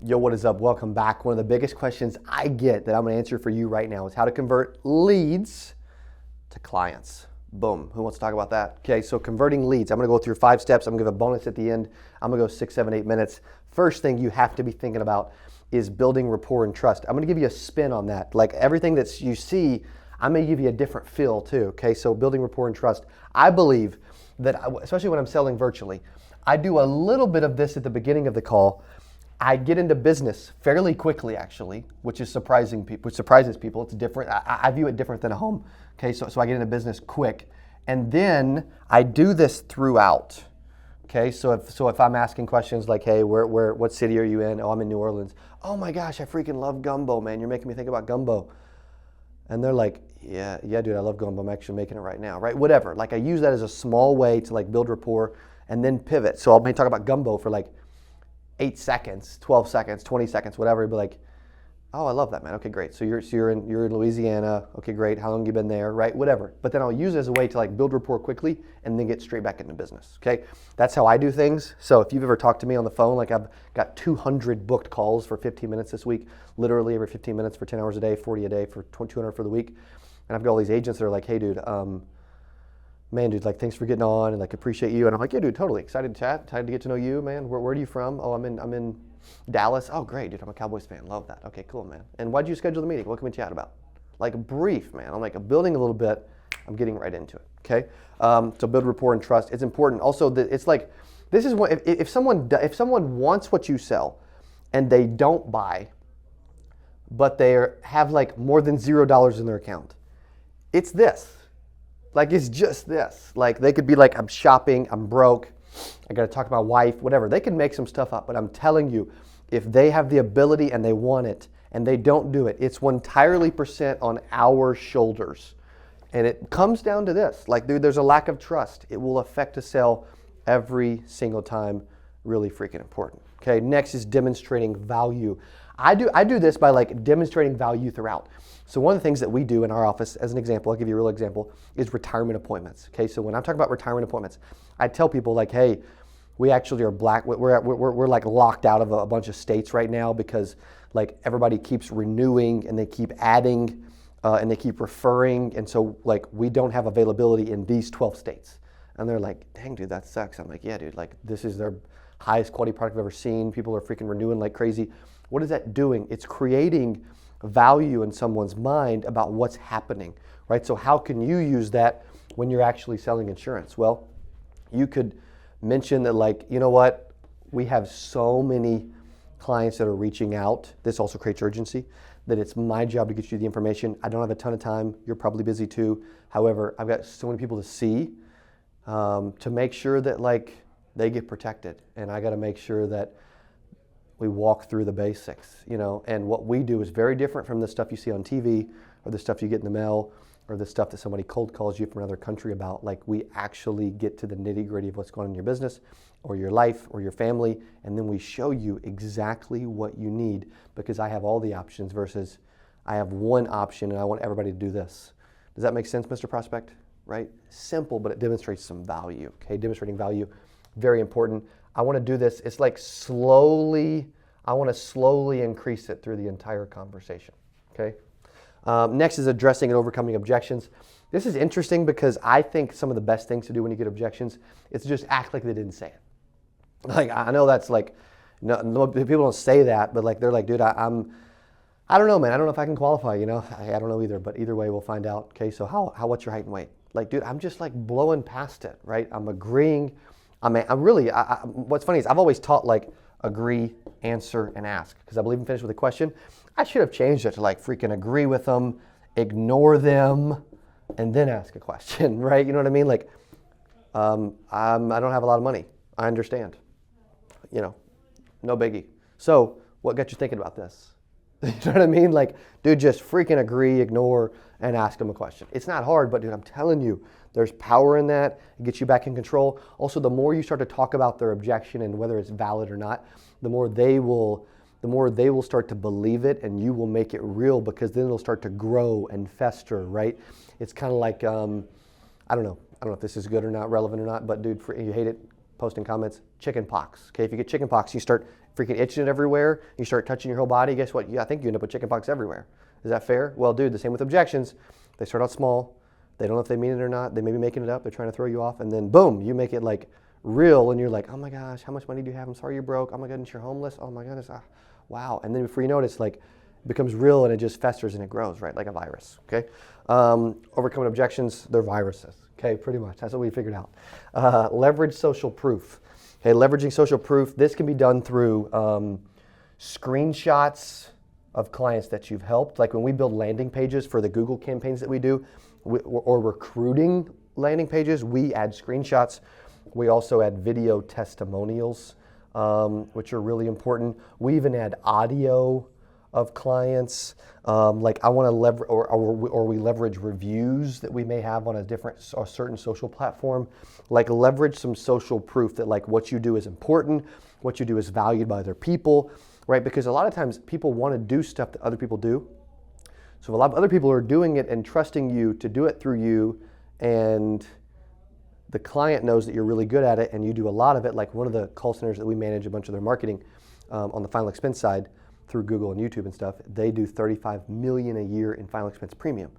Yo, what is up? Welcome back. One of the biggest questions I get that I'm going to answer for you right now is how to convert leads to clients. Boom. Who wants to talk about that? Okay, so converting leads. I'm going to go through 5 steps. I'm going to give a bonus at the end. I'm going to go 6, 7, 8 minutes. First thing you have to be thinking about is building rapport and trust. I'm going to give you a spin on that. Like everything that you see, I'm going to give you a different feel too. Okay, so building rapport and trust. I believe that, especially when I'm selling virtually, I do a little bit of this at the beginning of the call. I get into business fairly quickly, actually, which surprises people. It's different. I view it different than a home. Okay, so I get into business quick, and then I do this throughout. Okay, so if I'm asking questions like, hey, what city are you in? Oh, I'm in New Orleans. Oh my gosh, I freaking love gumbo, man. You're making me think about gumbo. And they're like, yeah, dude, I love gumbo. I'm actually making it right now, right? Whatever. Like I use that as a small way to like build rapport and then pivot. So I'll maybe talk about gumbo for like 8 seconds, 12 seconds, 20 seconds, whatever. You'd be like, oh, I love that, man. Okay, great. So you're in Louisiana. Okay, great. How long have you been there? Right, whatever. But then I'll use it as a way to like build rapport quickly and then get straight back into business. Okay, that's how I do things. So if you've ever talked to me on the phone, like I've got 200 booked calls for 15 minutes this week, literally every 15 minutes for 10 hours a day, 40 a day for 200 for the week. And I've got all these agents that are like, hey, dude, man, dude, like, thanks for getting on and like appreciate you. And I'm like, yeah, dude, totally excited to chat, excited to get to know you, man. Where are you from? Oh, I'm in Dallas. Oh, great, dude, I'm a Cowboys fan. Love that. Okay, cool, man. And why'd you schedule the meeting? What can we chat about? Like brief, man. I'm like building a little bit. I'm getting right into it. Okay. So build rapport and trust. It's important. Also, that it's like this is what if someone wants what you sell, and they don't buy, but they have like more than $0 in their account. It's this. Like it's just this. Like they could be like, I'm shopping, I'm broke, I got to talk to my wife, whatever. They can make some stuff up, but I'm telling you, if they have the ability and they want it and they don't do it, it's entirely % on our shoulders. And it comes down to this. Like, dude, there's a lack of trust. It will affect a sale every single time. Really freaking important. Okay, next is demonstrating value. I do this by like demonstrating value throughout. So one of the things that we do in our office, as an example, I'll give you a real example, is retirement appointments. Okay, so when I'm talking about retirement appointments, I tell people like, hey, we actually are we're like locked out of a bunch of states right now because like everybody keeps renewing and they keep adding and they keep referring, and so like we don't have availability in these 12 states. And they're like, dang, dude, that sucks. I'm like, yeah, dude, like this is their highest quality product I've ever seen. People are freaking renewing like crazy. What is that doing? It's creating value in someone's mind about what's happening, right? So how can you use that when you're actually selling insurance? Well, you could mention that like, you know what? We have so many clients that are reaching out. This also creates urgency, that it's my job to get you the information. I don't have a ton of time. You're probably busy too. However, I've got so many people to see to make sure that like they get protected. And I got to make sure that we walk through the basics, you know, and what we do is very different from the stuff you see on TV or the stuff you get in the mail or the stuff that somebody cold calls you from another country about. Like we actually get to the nitty gritty of what's going on in your business or your life or your family, and then we show you exactly what you need because I have all the options versus I have one option and I want everybody to do this. Does that make sense, Mr. Prospect? Right? Simple, but it demonstrates some value, okay? Demonstrating value, very important. I want to do this. It's like I want to slowly increase it through the entire conversation, okay? Next is addressing and overcoming objections. This is interesting because I think some of the best things to do when you get objections is to just act like they didn't say it. Like, I know that's like, no, people don't say that, but like, they're like, dude, I don't know, man. I don't know if I can qualify, you know? I don't know either, but either way, we'll find out. Okay, so what's your height and weight? Like, dude, I'm just like blowing past it, right? I'm agreeing. What's funny is I've always taught like agree, answer, and ask because I believe in finish with a question. I should have changed it to like freaking agree with them, ignore them, and then ask a question, right? You know what I mean? Like, I don't have a lot of money. I understand. You know, no biggie. So what got you thinking about this? You know what I mean? Like, dude, just freaking agree, ignore, and ask them a question. It's not hard, but dude, I'm telling you, there's power in that. It gets you back in control. Also, the more you start to talk about their objection and whether it's valid or not, the more they will start to believe it, and you will make it real because then it'll start to grow and fester, right? It's kind of like, I don't know if this is good or not, relevant or not, but dude, you hate it, post in comments, chicken pox. Okay, if you get chicken pox, you start freaking itching it everywhere, you start touching your whole body, guess what? I think you end up with chickenpox everywhere. Is that fair? Well, dude, the same with objections. They start out small. They don't know if they mean it or not. They may be making it up. They're trying to throw you off. And then boom, you make it like real. And you're like, oh my gosh, how much money do you have? I'm sorry you're broke. Oh my goodness, you're homeless. Oh my goodness. Wow. And then before you know it, it's like, it becomes real and it just festers and it grows, right? Like a virus, okay? Overcoming objections, they're viruses, okay? Pretty much. That's what we figured out. Leverage social proof. Okay, leveraging social proof. This can be done through screenshots of clients that you've helped. Like when we build landing pages for the Google campaigns that we do, or recruiting landing pages, we add screenshots. We also add video testimonials, which are really important. We even add audio of clients. Like I want to leverage, or we leverage reviews that we may have on a certain social platform. Like leverage some social proof that like what you do is important, what you do is valued by other people, right? Because a lot of times people want to do stuff that other people do. So a lot of other people are doing it and trusting you to do it through you, and the client knows that you're really good at it and you do a lot of it. Like one of the call centers that we manage a bunch of their marketing on the final expense side through Google and YouTube and stuff, they do $35 million a year in final expense premium.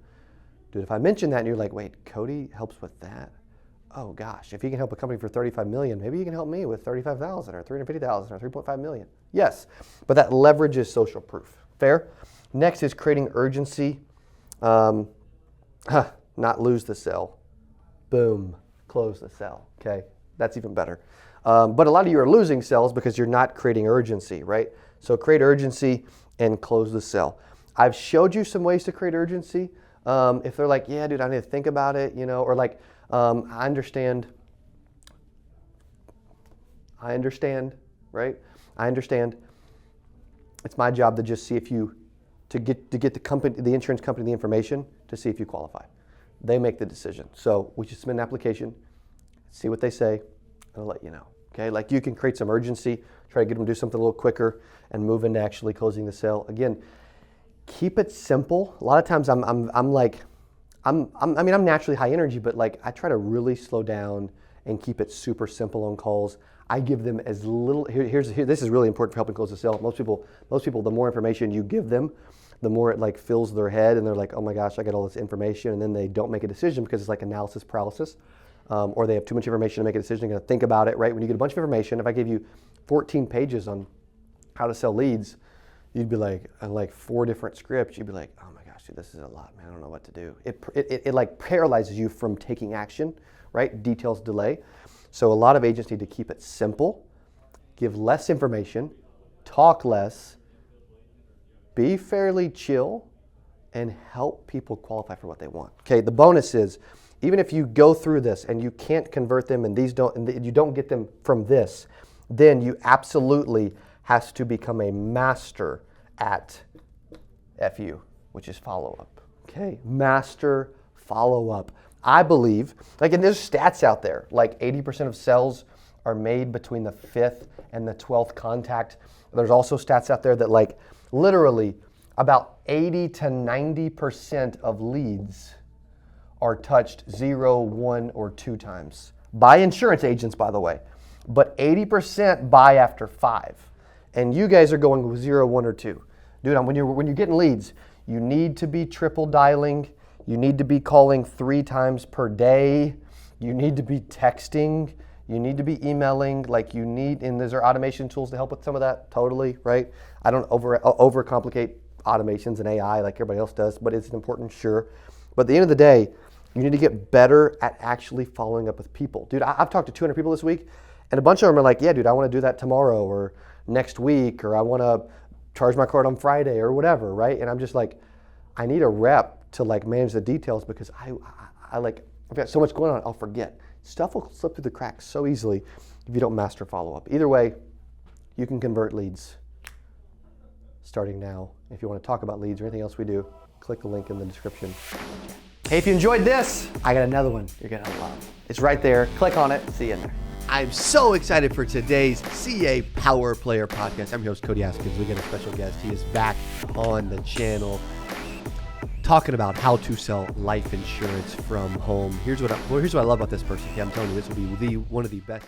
Dude, if I mention that and you're like, wait, Cody helps with that? Oh gosh, if he can help a company for $35 million, maybe he can help me with $35,000 or $350,000 or $3.5 million. Yes, but that leverages social proof. Fair? Next is creating urgency. Not lose the sale. Boom, close the sale. Okay, that's even better. But a lot of you are losing sales because you're not creating urgency, right? So create urgency and close the sale. I've showed you some ways to create urgency. If they're like, yeah, dude, I need to think about it, you know, or like, I understand, right? I understand. It's my job to just see if you, to get the company, the insurance company, the information to see if you qualify. They make the decision. So we just submit an application, see what they say, and I'll let you know. Okay, like you can create some urgency, try to get them to do something a little quicker, and move into actually closing the sale. Again, keep it simple. A lot of times I'm naturally high energy, but like I try to really slow down and keep it super simple on calls. I give them as little. This is really important for helping close the sale. Most people, the more information you give them, the more it like fills their head, and they're like, oh my gosh, I got all this information, and then they don't make a decision because it's like analysis paralysis. Or they have too much information to make a decision. They're going to think about it, right? When you get a bunch of information, if I give you 14 pages on how to sell leads, you'd be like, on like 4 different scripts, you'd be like, oh my gosh, dude, this is a lot, man. I don't know what to do. It like paralyzes you from taking action, right? Details delay. So a lot of agents need to keep it simple, give less information, talk less, be fairly chill, and help people qualify for what they want. Okay, the bonus is, even if you go through this and you can't convert them and you don't get them from this, then you absolutely has to become a master at FU, which is follow-up. Okay, master follow-up. I believe, like, and there's stats out there, like 80% of sales are made between the 5th and the 12th contact. There's also stats out there that like literally about 80 to 90% of leads are touched 0, 1, or 2 times. By insurance agents, by the way. But 80% buy after 5. And you guys are going with 0, 1, or 2. Dude, when you're getting leads, you need to be triple dialing. You need to be calling 3 times per day. You need to be texting. You need to be emailing. Like you need, and there's automation tools to help with some of that, totally, right? I don't overcomplicate automations and AI like everybody else does, but it's important, sure. But at the end of the day, you need to get better at actually following up with people. Dude, I've talked to 200 people this week, and a bunch of them are like, yeah, dude, I want to do that tomorrow or next week, or I want to charge my card on Friday or whatever, right? And I'm just like, I need a rep to like manage the details because I've got so much going on, I'll forget. Stuff will slip through the cracks so easily if you don't master follow-up. Either way, you can convert leads starting now. If you want to talk about leads or anything else we do, click the link in the description. Hey, if you enjoyed this, I got another one you're gonna love. It's right there. Click on it. See you in there. I'm so excited for today's CA Power Player podcast. I'm your host, Cody Askins. We got a special guest. He is back on the channel talking about how to sell life insurance from home. Here's what I love about this person. Okay, I'm telling you, this will be one of the best.